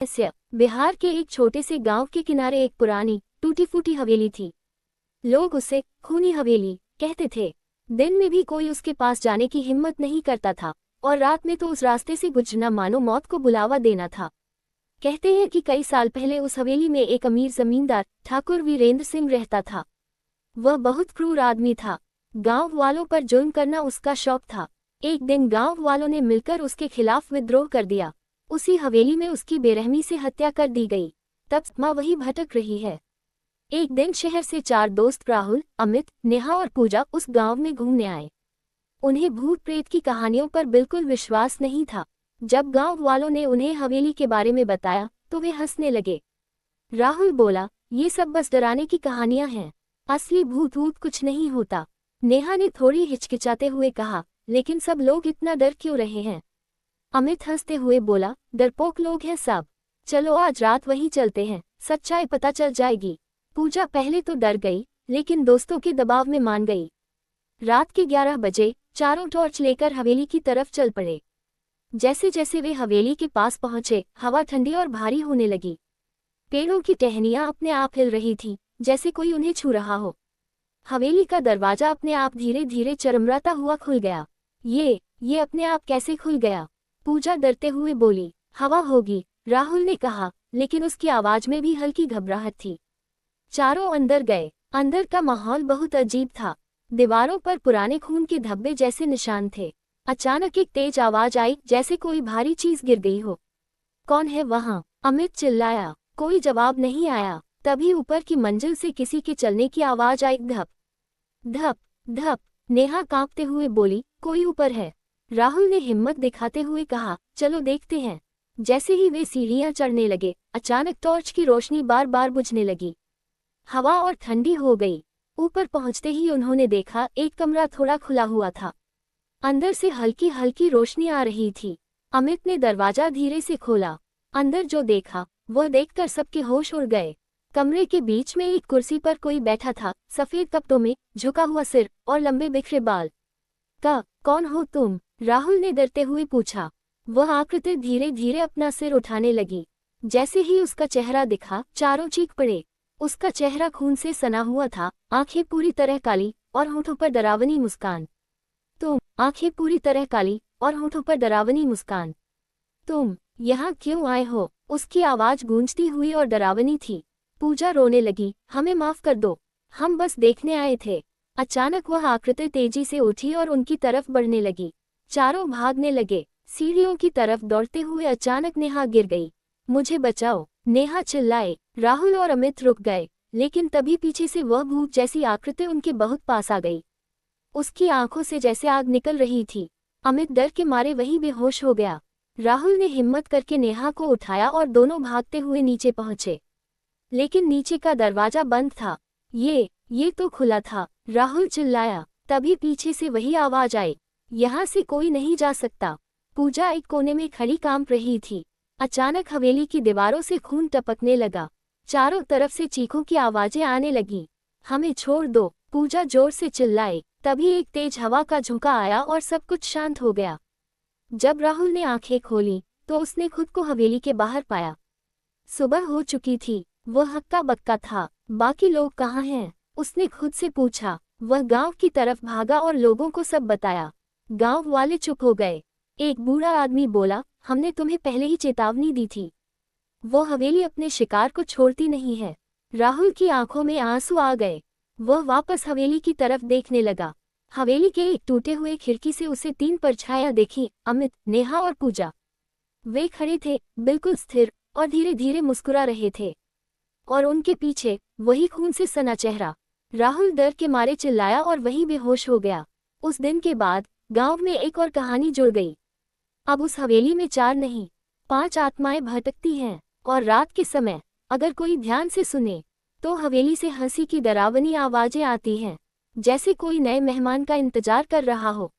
रहस्य। बिहार के एक छोटे से गांव के किनारे एक पुरानी टूटी फूटी हवेली थी। लोग उसे खूनी हवेली कहते थे। दिन में भी कोई उसके पास जाने की हिम्मत नहीं करता था, और रात में तो उस रास्ते से गुजरना मानो मौत को बुलावा देना था। कहते हैं कि कई साल पहले उस हवेली में एक अमीर जमींदार ठाकुर वीरेंद्र सिंह रहता था। वह बहुत क्रूर आदमी था। गांव वालों पर जुल्म करना उसका शौक था। एक दिन गांव वालों ने मिलकर उसके खिलाफ विद्रोह कर दिया। उसी हवेली में उसकी बेरहमी से हत्या कर दी गई। तब माँ वही भटक रही है। एक दिन शहर से 4 दोस्त राहुल, अमित, नेहा और पूजा उस गांव में घूमने आए। उन्हें भूत प्रेत की कहानियों पर बिल्कुल विश्वास नहीं था। जब गांव वालों ने उन्हें हवेली के बारे में बताया तो वे हंसने लगे। राहुल बोला, ये सब बस डराने की कहानियां हैं, असली भूत वूत कुछ नहीं होता। नेहा ने थोड़ी हिचकिचाते हुए कहा, लेकिन सब लोग इतना डर क्यों रहे हैं? अमित हंसते हुए बोला, डरपोक लोग हैं सब। चलो आज रात वहीं चलते हैं, सच्चाई पता चल जाएगी। पूजा पहले तो डर गई, लेकिन दोस्तों के दबाव में मान गई। रात के 11 बजे चारों टॉर्च लेकर हवेली की तरफ चल पड़े। जैसे जैसे वे हवेली के पास पहुंचे, हवा ठंडी और भारी होने लगी। पेड़ों की टहनियां अपने आप हिल रही थीं, जैसे कोई उन्हें छू रहा हो। हवेली का दरवाजा अपने आप धीरे धीरे चरमराता हुआ खुल गया। ये अपने आप कैसे खुल गया? पूजा डरते हुए बोली। हवा होगी, राहुल ने कहा, लेकिन उसकी आवाज में भी हल्की घबराहट थी। चारों अंदर गए। अंदर का माहौल बहुत अजीब था। दीवारों पर पुराने खून के धब्बे जैसे निशान थे। अचानक एक तेज आवाज आई, जैसे कोई भारी चीज गिर गई हो। कौन है वहां? अमित चिल्लाया। कोई जवाब नहीं आया। तभी ऊपर की मंजिल से किसी के चलने की आवाज आई, धप धप धप। नेहा कांपते हुए बोली, कोई ऊपर है। राहुल ने हिम्मत दिखाते हुए कहा, चलो देखते हैं। जैसे ही वे सीढ़ियां चढ़ने लगे, अचानक टॉर्च की रोशनी बार बार बुझने लगी। हवा और ठंडी हो गई। ऊपर पहुंचते ही उन्होंने देखा, एक कमरा थोड़ा खुला हुआ था। अंदर से हल्की हल्की रोशनी आ रही थी। अमित ने दरवाजा धीरे से खोला। अंदर जो देखा, वह देखकर सबके होश उड़ गए। कमरे के बीच में एक कुर्सी पर कोई बैठा था, सफेद कपड़ों में, झुका हुआ सिर और लंबे बिखरे बाल। कौन हो तुम? राहुल ने डरते हुए पूछा। वह आकृति धीरे धीरे अपना सिर उठाने लगी। जैसे ही उसका चेहरा दिखा, चारों चीख पड़े। उसका चेहरा खून से सना हुआ था, आंखें पूरी तरह काली और होठों पर डरावनी मुस्कान। आंखें पूरी तरह काली और होठों पर डरावनी मुस्कान। तुम यहाँ क्यों आए हो? उसकी आवाज गूंजती हुई और डरावनी थी। पूजा रोने लगी, हमें माफ कर दो, हम बस देखने आए थे। अचानक वह आकृति तेजी से उठी और उनकी तरफ बढ़ने लगी। चारों भागने लगे, सीढ़ियों की तरफ दौड़ते हुए। अचानक नेहा गिर गई। मुझे बचाओ, नेहा चिल्लाए। राहुल और अमित रुक गए, लेकिन तभी पीछे से वह भूत जैसी आकृति उनके बहुत पास आ गई। उसकी आंखों से जैसे आग निकल रही थी। अमित डर के मारे वहीं बेहोश हो गया। राहुल ने हिम्मत करके नेहा को उठाया और दोनों भागते हुए नीचे पहुंचे। लेकिन नीचे का दरवाजा बंद था। ये तो खुला था, राहुल चिल्लाया। तभी पीछे से वही आवाज आई, यहाँ से कोई नहीं जा सकता। पूजा एक कोने में खड़ी कांप रही थी। अचानक हवेली की दीवारों से खून टपकने लगा। चारों तरफ से चीखों की आवाजें आने लगीं। हमें छोड़ दो, पूजा जोर से चिल्लाई। तभी एक तेज हवा का झोंका आया और सब कुछ शांत हो गया। जब राहुल ने आंखें खोली तो उसने खुद को हवेली के बाहर पाया। सुबह हो चुकी थी। वह हक्का बक्का था। बाकी लोग कहाँ हैं? उसने खुद से पूछा। वह गांव की तरफ भागा और लोगों को सब बताया। गांव वाले चुप हो गए। एक बूढ़ा आदमी बोला, हमने तुम्हें पहले ही चेतावनी दी थी। वो हवेली अपने शिकार को छोड़ती नहीं है। राहुल की आंखों में आंसू आ गए। वह वापस हवेली की तरफ देखने लगा। हवेली के एक टूटे हुए खिड़की से उसे 3 परछाइयां देखी, अमित, नेहा और पूजा। वे खड़े थे, बिल्कुल स्थिर, और धीरे धीरे मुस्कुरा रहे थे। और उनके पीछे वही खून से सना चेहरा। राहुल डर के मारे चिल्लाया और वहीं बेहोश हो गया। उस दिन के बाद गांव में एक और कहानी जुड़ गई। अब उस हवेली में 4 नहीं, 5 आत्माएं भटकती हैं, और रात के समय अगर कोई ध्यान से सुने तो हवेली से हंसी की डरावनी आवाजें आती हैं, जैसे कोई नए मेहमान का इंतजार कर रहा हो।